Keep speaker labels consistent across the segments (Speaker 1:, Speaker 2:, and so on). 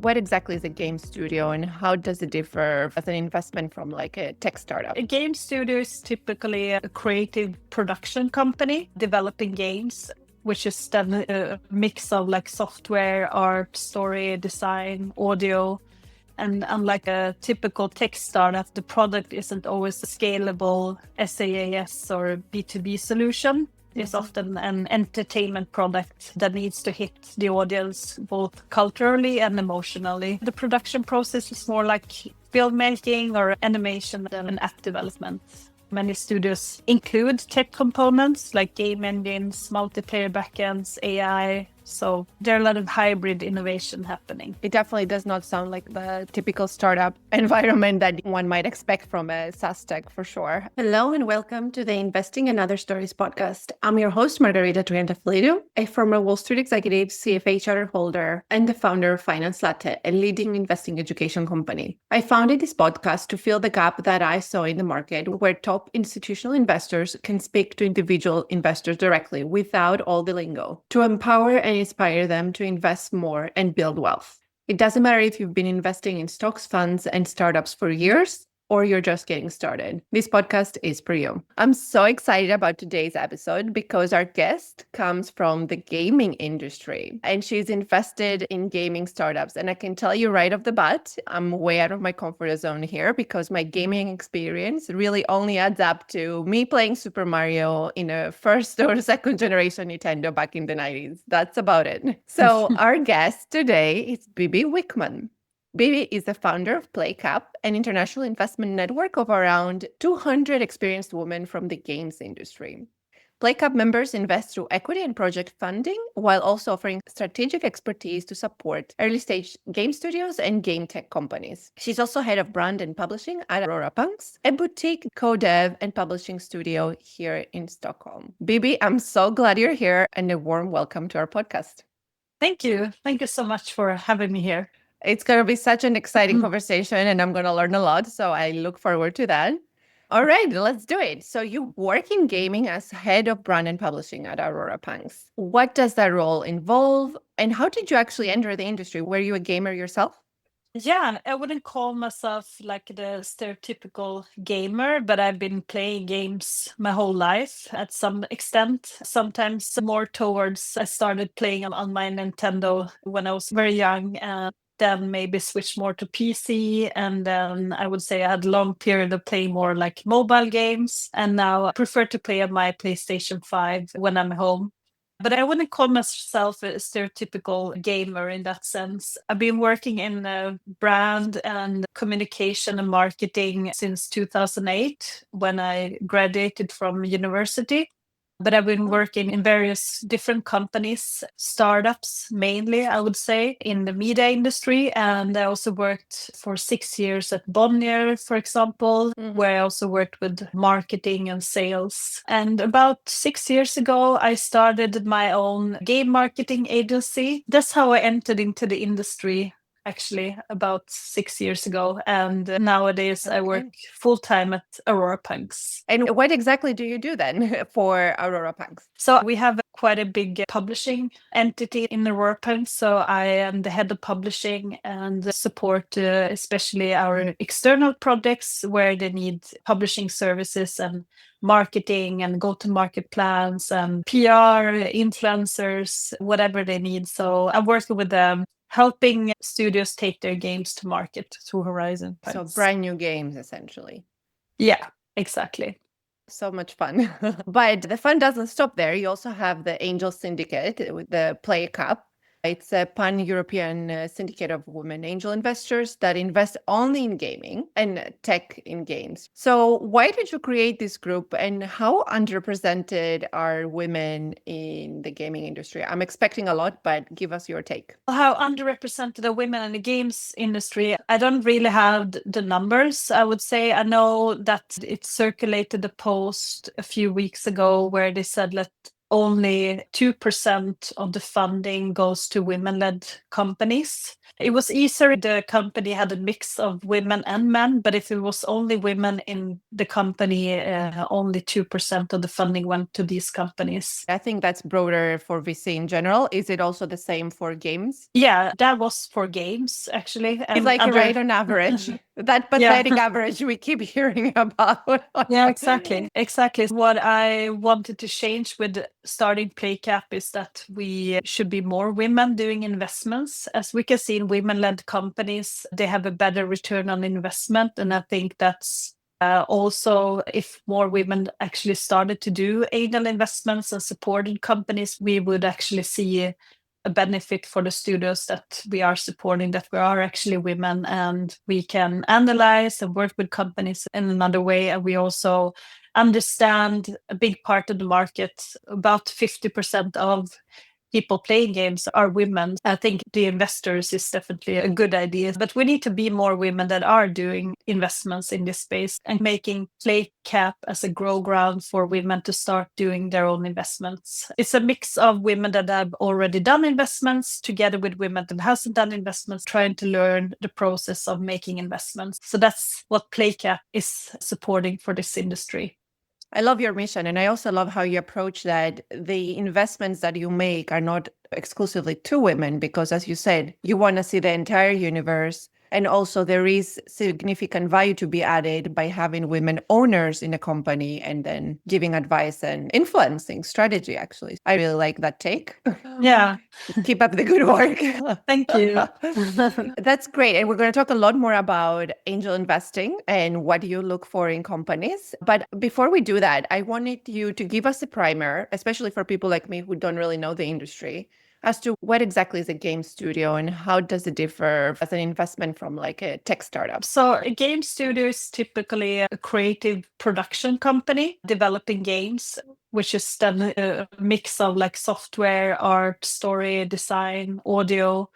Speaker 1: What exactly is a game studio and how does it differ as an investment from like a tech startup?
Speaker 2: A game studio is typically a creative production company developing games, which is then a mix of like software, art, story, design, audio. And unlike a typical tech startup, the product isn't always a scalable SaaS or B2B solution. It's often an entertainment product that needs to hit the audience both culturally and emotionally. The production process is more like filmmaking or animation than an app development. Many studios include tech components like game engines, multiplayer backends, AI. So there are a lot of hybrid innovation happening.
Speaker 1: It definitely does not sound like the typical startup environment that one might expect from a SaaS tech for sure.
Speaker 3: Hello and welcome to the Investing in Other Stories podcast. I'm your host, Margarita Tr, a former Wall Street executive, CFA charter holder, and the founder of Finance Latte, a leading investing education company. I founded this podcast to fill the gap that I saw in the market where top institutional investors can speak to individual investors directly without all the lingo, to empower and inspire them to invest more and build wealth. It doesn't matter if you've been investing in stocks, funds, and startups for years, or you're just getting started. This podcast is for you. I'm so excited about today's episode because our guest comes from the gaming industry and she's invested in gaming startups. And I can tell you right off the bat, I'm way out of my comfort zone here because my gaming experience really only adds up to me playing Super Mario in a first or second generation Nintendo back in the 90s. That's about it. So our guest today is Bibbi Wikman. Bibbi is the founder of Playcap, an international investment network of around 200 experienced women from the games industry. Playcap members invest through equity and project funding, while also offering strategic expertise to support early-stage game studios and game tech companies. She's also head of brand and publishing at Aurora Punks, a boutique co-dev and publishing studio here in Stockholm. Bibbi, I'm so glad you're here and a warm welcome to our podcast.
Speaker 2: Thank you. Thank you so much for having me here.
Speaker 1: It's going to be such an exciting conversation and I'm going to learn a lot. So I look forward to that. All right, let's do it. So you work in gaming as head of brand and publishing at Aurora Punks. What does that role involve? And how did you actually enter the industry? Were you a gamer yourself?
Speaker 2: Yeah, I wouldn't call myself like the stereotypical gamer, but I've been playing games my whole life at some extent. Sometimes more towards I started playing on my Nintendo when I was very young, and then maybe switch more to PC. And then I would say I had a long period of playing more like mobile games. And now I prefer to play on my PlayStation 5 when I'm home. But I wouldn't call myself a stereotypical gamer in that sense. I've been working in brand and communication and marketing since 2008 when I graduated from university. But I've been working in various different companies, startups mainly, I would say, in the media industry. And I also worked for 6 years at Bonnier, for example, where I also worked with marketing and sales. And about 6 years ago, I started my own game marketing agency. That's how I entered into the industry, actually, about 6 years ago. And nowadays I work full-time at Aurora Punks.
Speaker 1: And what exactly do you do then for Aurora Punks?
Speaker 2: So we have quite a big publishing entity in Aurora Punks. So I am the head of publishing and support especially our external projects where they need publishing services and marketing and go-to-market plans and PR, influencers, whatever they need. So I'm working with them, helping studios take their games to market through Horizon.
Speaker 1: So brand new games, essentially.
Speaker 2: Yeah, exactly.
Speaker 1: So much fun. But the fun doesn't stop there. You also have the Angel Syndicate with the Playcap. It's a pan-European syndicate of women angel investors that invest only in gaming and tech in games. So why did you create this group and how underrepresented are women in the gaming industry? I'm expecting a lot, but give us your take.
Speaker 2: How underrepresented are women in the games industry? I don't really have the numbers, I would say. I know that it circulated a post a few weeks ago where they said that only 2% of the funding goes to women-led companies. It was easier if the company had a mix of women and men, but if it was only women in the company, only 2% of the funding went to these companies.
Speaker 1: I think that's broader for VC in general. Is it also the same for games?
Speaker 2: Yeah, that was for games, actually.
Speaker 1: It's like right on average, that pathetic average we keep hearing about.
Speaker 2: Yeah, exactly. What I wanted to change with starting Playcap is that we should be more women doing investments. As we can see in women-led companies, they have a better return on investment. And I think that's also, if more women actually started to do angel investments and supported companies, we would actually see a benefit for the studios that we are supporting, that we are actually women, and we can analyze and work with companies in another way. And we also understand a big part of the market. About 50% of people playing games are women. I think the investors is definitely a good idea, but we need to be more women that are doing investments in this space and making Playcap as a grow ground for women to start doing their own investments. It's a mix of women that have already done investments together with women that hasn't done investments, trying to learn the process of making investments. So that's what Playcap is supporting for this industry.
Speaker 1: I love your mission. And I also love how you approach that the investments that you make are not exclusively to women, because as you said, you want to see the entire universe. And also there is significant value to be added by having women owners in a company and then giving advice and influencing strategy, actually. I really like that take.
Speaker 2: Yeah.
Speaker 1: Keep up the good work.
Speaker 2: Thank you.
Speaker 1: That's great. And we're going to talk a lot more about angel investing and what you look for in companies. But before we do that, I wanted you to give us a primer, especially for people like me who don't really know the industry, as to what exactly is a game studio and how does it differ as an investment from like a tech startup?
Speaker 2: So a game studio is typically a creative production company developing games, which is then a mix of like software, art, story, design, audio.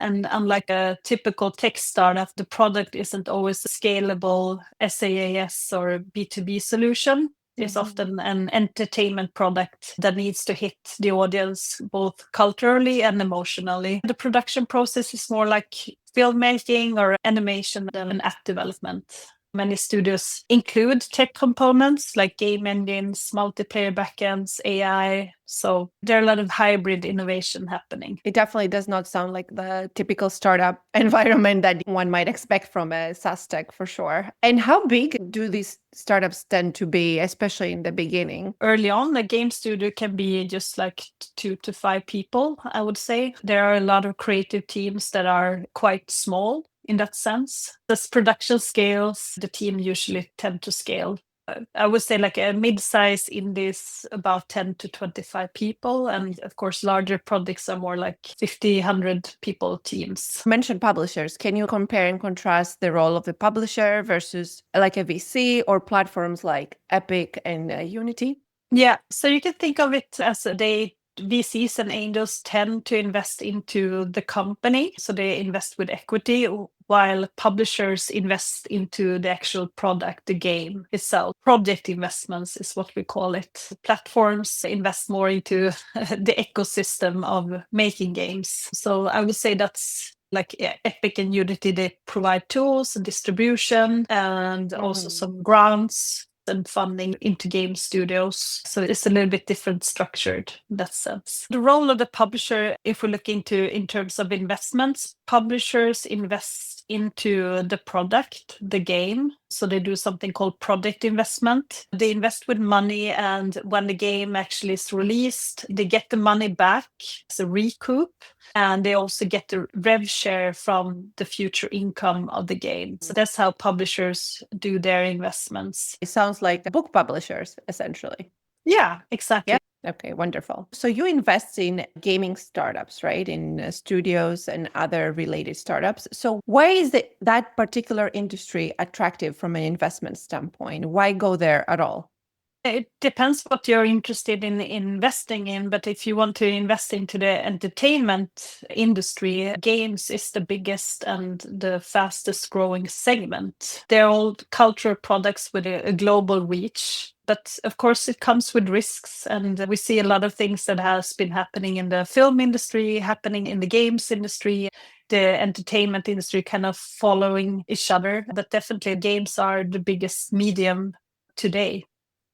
Speaker 2: And unlike a typical tech startup, the product isn't always a scalable SaaS or B2B solution. It's often an entertainment product that needs to hit the audience both culturally and emotionally. The production process is more like filmmaking or animation than an app development. Many studios include tech components like game engines, multiplayer backends, AI. So there are a lot of hybrid innovation happening.
Speaker 1: It definitely does not sound like the typical startup environment that one might expect from a SaaS tech, for sure. And how big do these startups tend to be, especially in the beginning?
Speaker 2: Early on, a game studio can be just like 2 to 5 people, I would say. There are a lot of creative teams that are quite small in that sense. As production scales, the team usually tend to scale. I would say like a mid-size indies, about 10 to 25 people. And of course, larger projects are more like 50, 100 people teams.
Speaker 1: You mentioned publishers. Can you compare and contrast the role of the publisher versus like a VC or platforms like Epic and Unity?
Speaker 2: Yeah, so you can think of it as VCs and angels tend to invest into the company. So they invest with equity, while publishers invest into the actual product, the game itself. Project investments is what we call it. Platforms invest more into the ecosystem of making games. So I would say that's like Epic and Unity, they provide tools and distribution and also some grants and funding into game studios. So it's a little bit different structured in that sense. The role of the publisher, if we look into in terms of investments, publishers invest into the product, the game. So they do something called product investment. They invest with money, and when the game actually is released, they get the money back as a recoup, and they also get the rev share from the future income of the game. So that's how publishers do their investments.
Speaker 1: It sounds like book publishers, essentially.
Speaker 2: Yeah, exactly.
Speaker 1: Yeah. Okay, wonderful. So you invest in gaming startups, right? In studios and other related startups. So why is that particular industry attractive from an investment standpoint? Why go there at all?
Speaker 2: It depends what you're interested in investing in, but if you want to invest into the entertainment industry, games is the biggest and the fastest growing segment. They're all cultural products with a global reach. But of course, it comes with risks. And we see a lot of things that has been happening in the film industry, happening in the games industry, the entertainment industry kind of following each other. But definitely games are the biggest medium today.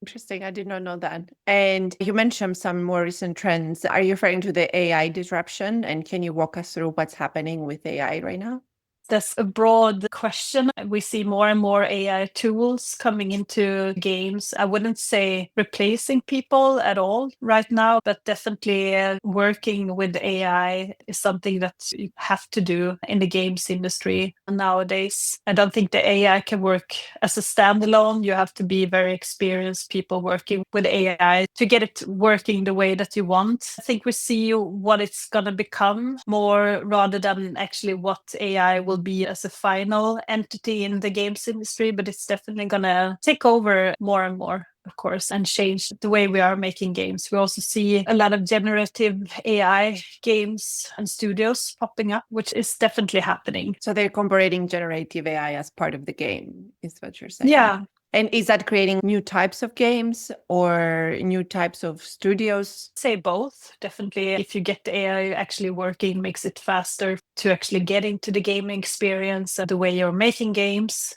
Speaker 1: Interesting. I did not know that. And you mentioned some more recent trends. Are you referring to the AI disruption? And can you walk us through what's happening with AI right now?
Speaker 2: That's a broad question. We see more and more AI tools coming into games. I wouldn't say replacing people at all right now, but definitely working with AI is something that you have to do in the games industry nowadays. I don't think the AI can work as a standalone. You have to be very experienced people working with AI to get it working the way that you want. I think we see what it's going to become more rather than actually what AI will be as a final entity in the games industry, but it's definitely going to take over more and more, of course, and change the way we are making games. We also see a lot of generative AI games and studios popping up, which is definitely happening.
Speaker 1: So they're incorporating generative AI as part of the game, is what you're saying?
Speaker 2: Yeah.
Speaker 1: And is that creating new types of games or new types of studios?
Speaker 2: Say both. Definitely, if you get the AI actually working, makes it faster to actually get into the gaming experience and the way you're making games.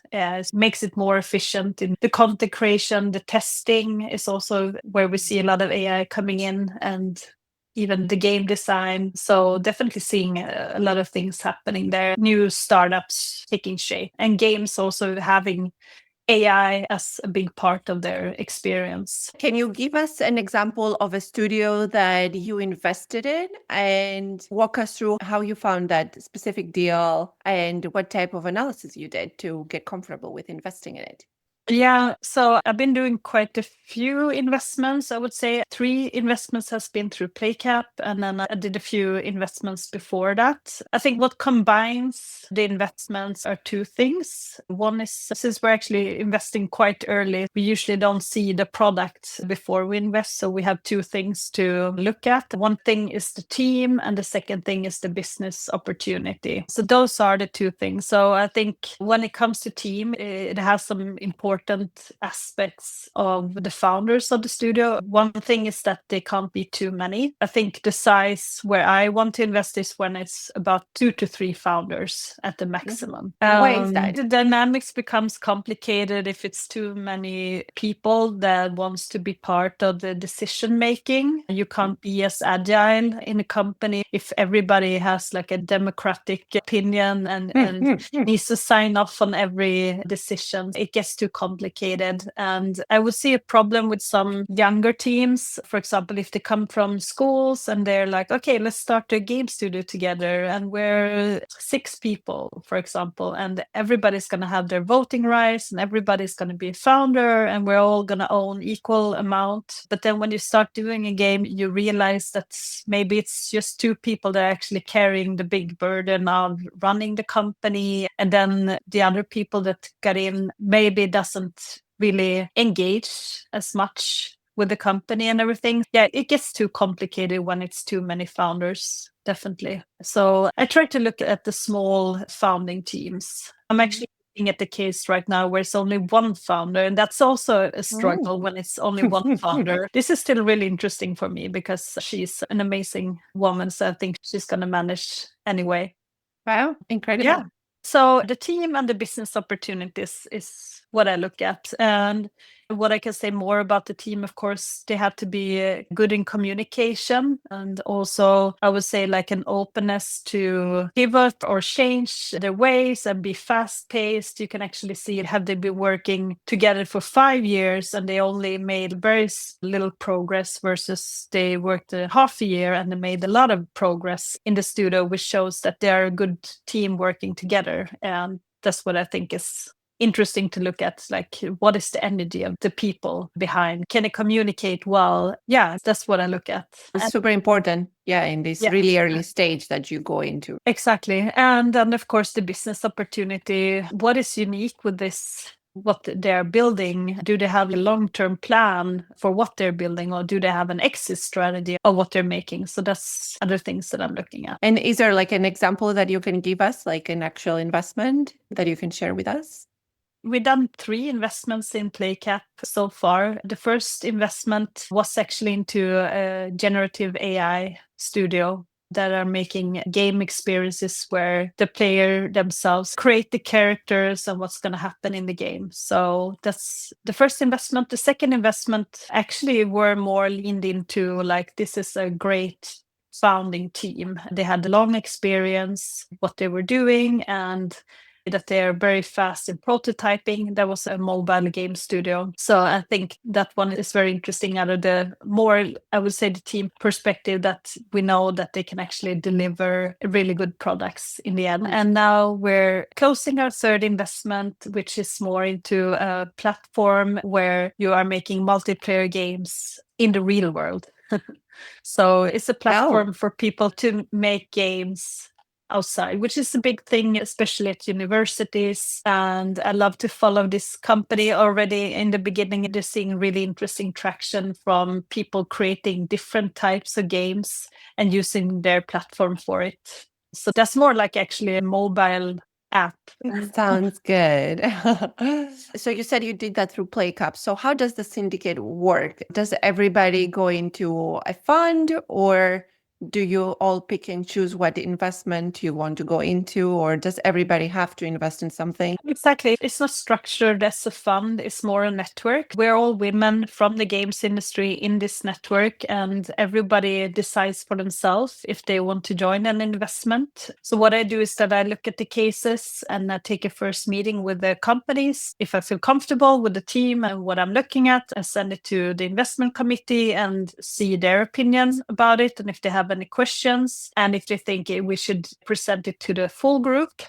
Speaker 2: Makes it more efficient in the content creation. The testing is also where we see a lot of AI coming in, and even the game design. So definitely seeing a lot of things happening there. New startups taking shape, and games also having AI as a big part of their experience.
Speaker 1: Can you give us an example of a studio that you invested in and walk us through how you found that specific deal and what type of analysis you did to get comfortable with investing in it?
Speaker 2: Yeah, so I've been doing quite a few investments. I would say 3 investments has been through Playcap, and then I did a few investments before that. I think what combines the investments are 2 things. One is, since we're actually investing quite early, we usually don't see the product before we invest. So we have 2 things to look at. One thing is the team, and the second thing is the business opportunity. So those are the 2 things. So I think when it comes to team, it has some important aspects of the founders of the studio. One thing is that they can't be too many. I think the size where I want to invest is when it's about 2 to 3 founders at the maximum.
Speaker 1: Why is that?
Speaker 2: The dynamics becomes complicated if it's too many people that wants to be part of the decision making. You can't be as agile in a company if everybody has like a democratic opinion and needs to sign off on every decision. It gets too complicated. And I would see a problem with some younger teams. For example, if they come from schools and they're like, okay, let's start a game studio together, and we're 6 people, for example, and everybody's going to have their voting rights and everybody's going to be a founder and we're all going to own equal amount. But then when you start doing a game, you realize that maybe it's just 2 people that are actually carrying the big burden of running the company, and then the other people that got in maybe doesn't really engage as much with the company and everything. Yeah, it gets too complicated when it's too many founders, definitely. So I try to look at the small founding teams. I'm actually looking at the case right now where it's only 1 founder, and that's also a struggle when it's only 1 founder. This is still really interesting for me because she's an amazing woman, so I think she's going to manage anyway.
Speaker 1: Wow, incredible.
Speaker 2: Yeah. So the team and the business opportunities is what I look at. And what I can say more about the team, of course, they have to be good in communication. And also, I would say like an openness to pivot or change their ways and be fast paced. You can actually see it. Have they been working together for 5 years and they only made very little progress versus they worked a half a year and they made a lot of progress in the studio, which shows that they are a good team working together. And that's what I think is interesting to look at, like what is the energy of the people behind, can they communicate well? Yeah, that's what I look at.
Speaker 1: It's super important, in this really early stage that you go into.
Speaker 2: Exactly. And then of course the business opportunity, what is unique with this, what they're building? Do they have a long-term plan for what they're building, or do they have an exit strategy of what they're making? So that's other things that I'm looking at.
Speaker 1: And is there like an example that you can give us, like an actual investment that you can share with us?
Speaker 2: We've done 3 investments in Playcap so far. The first investment was actually into a generative AI studio that are making game experiences where the player themselves create the characters and what's going to happen in the game. So that's the first investment. The second investment actually were more leaned into like, this is a great founding team. They had a long experience, what they were doing, and that they're very fast in prototyping. That was a mobile game studio. So I think that one is very interesting out of the more, I would say, the team perspective, that we know that they can actually deliver really good products in the end. And now we're closing our third investment, which is more into a platform where you are making multiplayer games in the real world. So it's a platform for people to make games outside, which is a big thing, especially at universities. And I love to follow this company already in the beginning. They're seeing really interesting traction from people creating different types of games and using their platform for it. So that's more like actually a mobile app.
Speaker 1: Sounds good. So you said you did that through Playcap. So how does the syndicate work? Does everybody go into a fund, or do you all pick and choose what investment you want to go into, or does everybody have to invest in something?
Speaker 2: Exactly. It's not structured as a fund, it's more a network. We're all women from the games industry in this network, and everybody decides for themselves if they want to join an investment. So what I do is that I look at the cases and I take a first meeting with the companies. If I feel comfortable with the team and what I'm looking at, I send it to the investment committee and see their opinion about it, and if they have any questions, and if they think we should present it to the full group.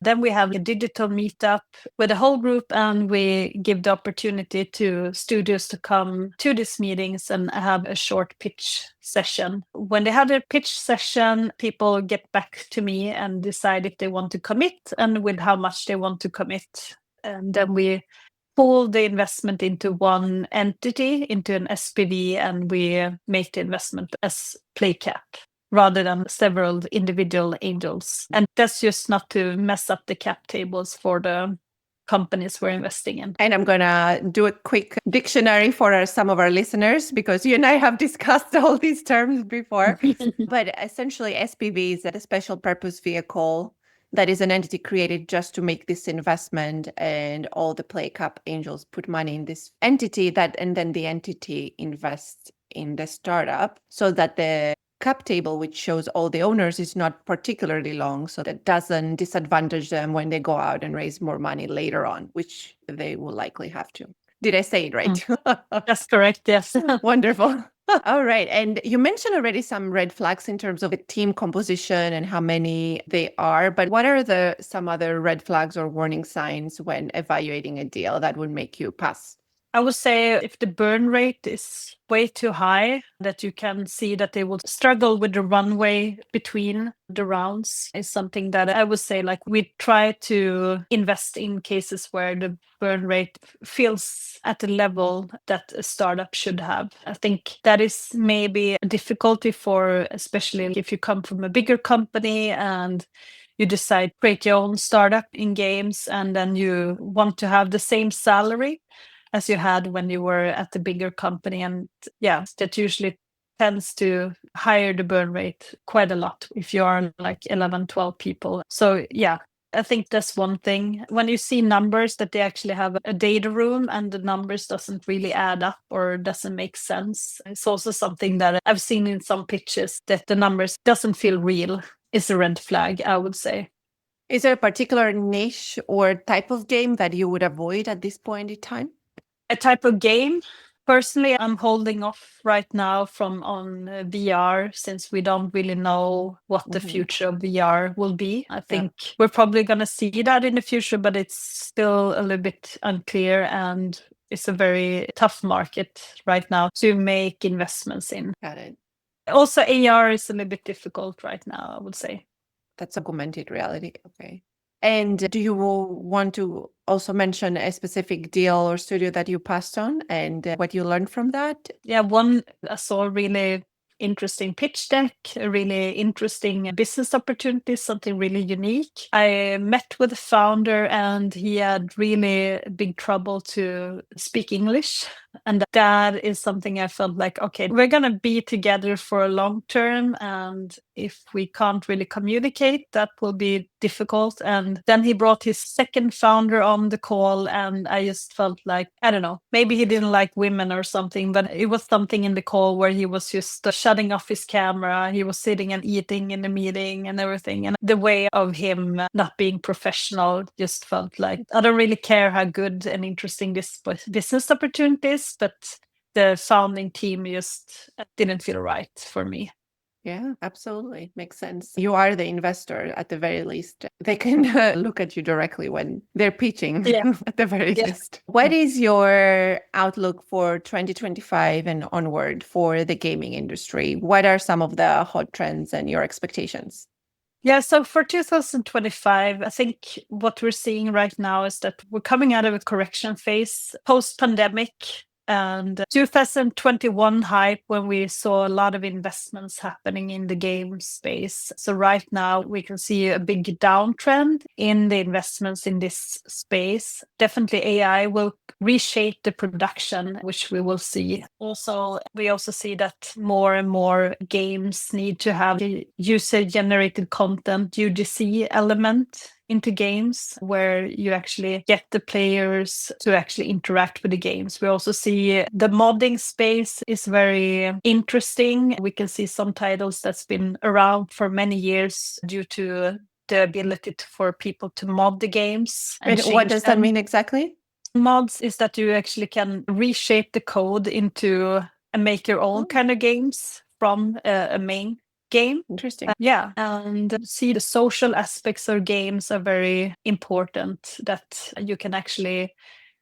Speaker 2: Then we have a digital meetup with the whole group, and we give the opportunity to studios to come to these meetings and have a short pitch session. When they have their pitch session, people get back to me and decide if they want to commit and with how much they want to commit. And then we pull the investment into one entity, into an SPV, and we make the investment as Playcap rather than several individual angels. And that's just not to mess up the cap tables for the companies we're investing in.
Speaker 1: And I'm going to do a quick dictionary for some of our listeners, because you and I have discussed all these terms before. But essentially, SPV is a special purpose vehicle that is an entity created just to make this investment, and all the Playcap angels put money in this entity, and then the entity invests in the startup, so that the cap table, which shows all the owners, is not particularly long, so that doesn't disadvantage them when they go out and raise more money later on, which they will likely have to. Did I say it right?
Speaker 2: That's correct, yes.
Speaker 1: Wonderful. All right. And you mentioned already some red flags in terms of the team composition and how many they are, but what are some other red flags or warning signs when evaluating a deal that would make you pass?
Speaker 2: I would say if the burn rate is way too high, that you can see that they will struggle with the runway between the rounds, is something that I would say, like, we try to invest in cases where the burn rate feels at the level that a startup should have. I think that is maybe a difficulty for, especially if you come from a bigger company and you decide to create your own startup in games, and then you want to have the same salary as you had when you were at the bigger company. And yeah, that usually tends to higher the burn rate quite a lot if you are like 11, 12 people. So yeah, I think that's one thing. When you see numbers that they actually have a data room and the numbers doesn't really add up or doesn't make sense, it's also something that I've seen in some pitches, that the numbers doesn't feel real. Is a red flag, I would say.
Speaker 1: Is there a particular niche or type of game that you would avoid at this point in time?
Speaker 2: A type of game? Personally, I'm holding off right now from on VR, since we don't really know what the future of VR will be. I think we're probably going to see that in the future, but it's still a little bit unclear, and it's a very tough market right now to make investments in.
Speaker 1: Got it.
Speaker 2: Also, AR is a little bit difficult right now, I would say.
Speaker 1: That's augmented reality. Okay. And do you want to also mention a specific deal or studio that you passed on and what you learned from that?
Speaker 2: Yeah, one I saw really interesting pitch deck, a really interesting business opportunity, something really unique. I met with the founder and he had really big trouble to speak English. And that is something I felt like, okay, we're going to be together for a long term. And if we can't really communicate, that will be difficult. And then he brought his second founder on the call. And I just felt like, I don't know, maybe he didn't like women or something, but it was something in the call where he was just shutting off his camera. He was sitting and eating in the meeting and everything. And the way of him not being professional just felt like, I don't really care how good and interesting this business opportunity is, but the founding team just didn't feel right for me.
Speaker 1: Yeah, absolutely. Makes sense. You are the investor at the very least. They can look at you directly when they're pitching at the very least. What is your outlook for 2025 and onward for the gaming industry? What are some of the hot trends and your expectations?
Speaker 2: Yeah, so for 2025, I think what we're seeing right now is that we're coming out of a correction phase post-pandemic. And 2021 hype when we saw a lot of investments happening in the game space. So right now we can see a big downtrend in the investments in this space. Definitely AI will reshape the production, which we will see. Also, we also see that more and more games need to have user-generated content, UGC element into games where you actually get the players to actually interact with the games. We also see the modding space is very interesting. We can see some titles that's been around for many years due to the ability for people to mod the games.
Speaker 1: And what does that mean exactly?
Speaker 2: Mods is that you actually can reshape the code into and make your own kind of games from a main game.
Speaker 1: Interesting.
Speaker 2: Yeah, and see the social aspects of games are very important, that you can actually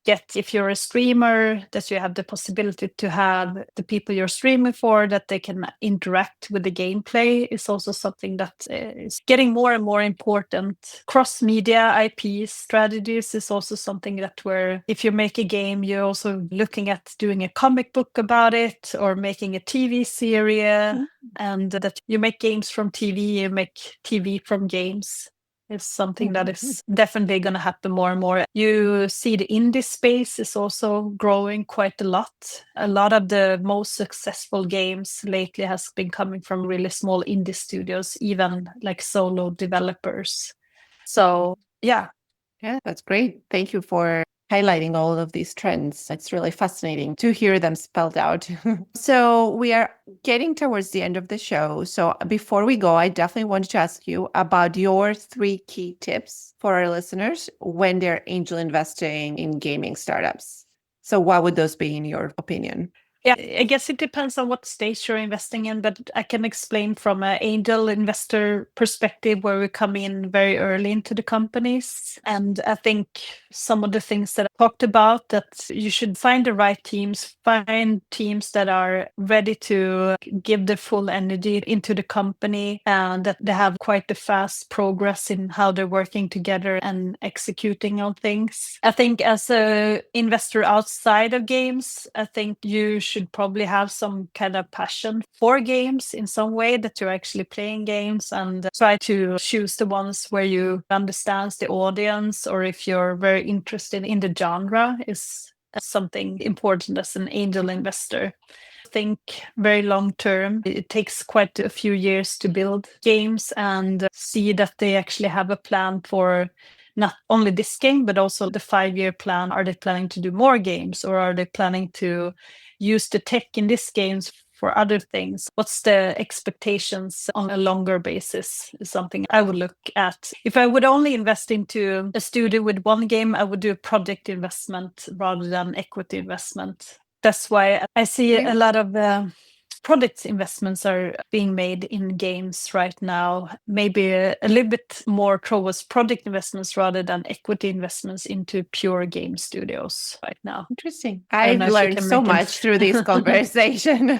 Speaker 2: get, if you're a streamer, that you have the possibility to have the people you're streaming for, that they can interact with the gameplay is also something that is getting more and more important. Cross-media IP strategies is also something that where if you make a game, you're also looking at doing a comic book about it or making a TV series, and that you make games from TV, you make TV from games. Is something that is definitely going to happen more and more. You see the indie space is also growing quite a lot. A lot of the most successful games lately has been coming from really small indie studios, even like solo developers. So, yeah.
Speaker 1: Yeah, that's great. Thank you for highlighting all of these trends. It's really fascinating to hear them spelled out. So we are getting towards the end of the show. So before we go, I definitely wanted to ask you about your 3 key tips for our listeners when they're angel investing in gaming startups. So what would those be in your opinion?
Speaker 2: Yeah, I guess it depends on what stage you're investing in, but I can explain from an angel investor perspective where we come in very early into the companies. And I think some of the things that I talked about, that you should find the right teams, find teams that are ready to give the full energy into the company and that they have quite the fast progress in how they're working together and executing on things. I think as an investor outside of games, I think you should probably have some kind of passion for games in some way, that you're actually playing games, and try to choose the ones where you understand the audience, or if you're very interested in the genre, is something important as an angel investor. Think very long term. It takes quite a few years to build games, and see that they actually have a plan for not only this game, but also the 5-year plan. Are they planning to do more games, or are they planning to use the tech in these games for other things? What's the expectations on a longer basis is something I would look at. If I would only invest into a studio with one game, I would do a project investment rather than equity investment. That's why I see a lot of product investments are being made in games right now, maybe a little bit more towards product investments rather than equity investments into pure game studios right now.
Speaker 1: Interesting. I've learned so much through this conversation.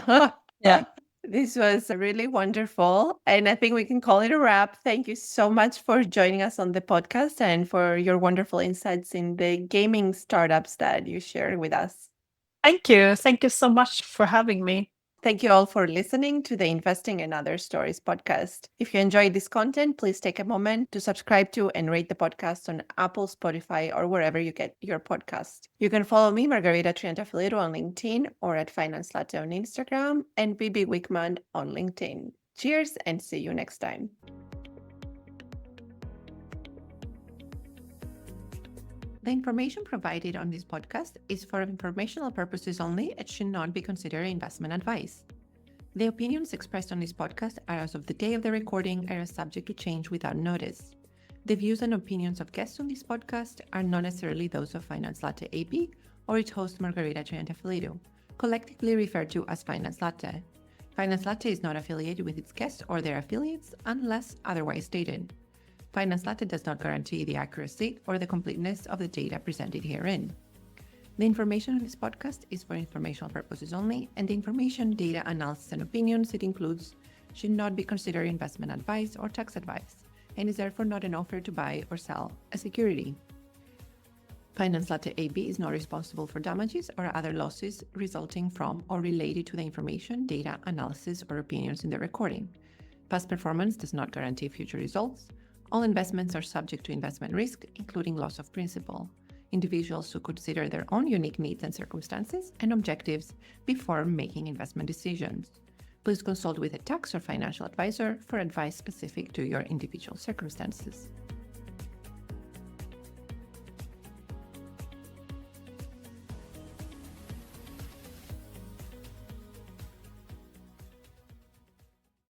Speaker 2: Yeah.
Speaker 1: This was really wonderful. And I think we can call it a wrap. Thank you so much for joining us on the podcast and for your wonderful insights in the gaming startups that you shared with us.
Speaker 2: Thank you. Thank you so much for having me.
Speaker 1: Thank you all for listening to the Investing in Other Stories podcast. If you enjoyed this content, please take a moment to subscribe to and rate the podcast on Apple, Spotify, or wherever you get your podcast. You can follow me, Margarita Tr, on LinkedIn or at Finance Latte on Instagram and Bibbi Wikman on LinkedIn. Cheers and see you next time. The information provided on this podcast is for informational purposes only and should not be considered investment advice. The opinions expressed on this podcast are as of the day of the recording and are subject to change without notice. The views and opinions of guests on this podcast are not necessarily those of Finance Latte AB or its host Margarita Tr, collectively referred to as Finance Latte. Finance Latte is not affiliated with its guests or their affiliates unless otherwise stated. Finance Latte does not guarantee the accuracy or the completeness of the data presented herein. The information on this podcast is for informational purposes only, and the information, data, analysis, and opinions it includes should not be considered investment advice or tax advice, and is therefore not an offer to buy or sell a security. Finance Latte AB is not responsible for damages or other losses resulting from or related to the information, data, analysis, or opinions in the recording. Past performance does not guarantee future results. All investments are subject to investment risk, including loss of principal. Individuals should consider their own unique needs and circumstances and objectives before making investment decisions. Please consult with a tax or financial advisor for advice specific to your individual circumstances.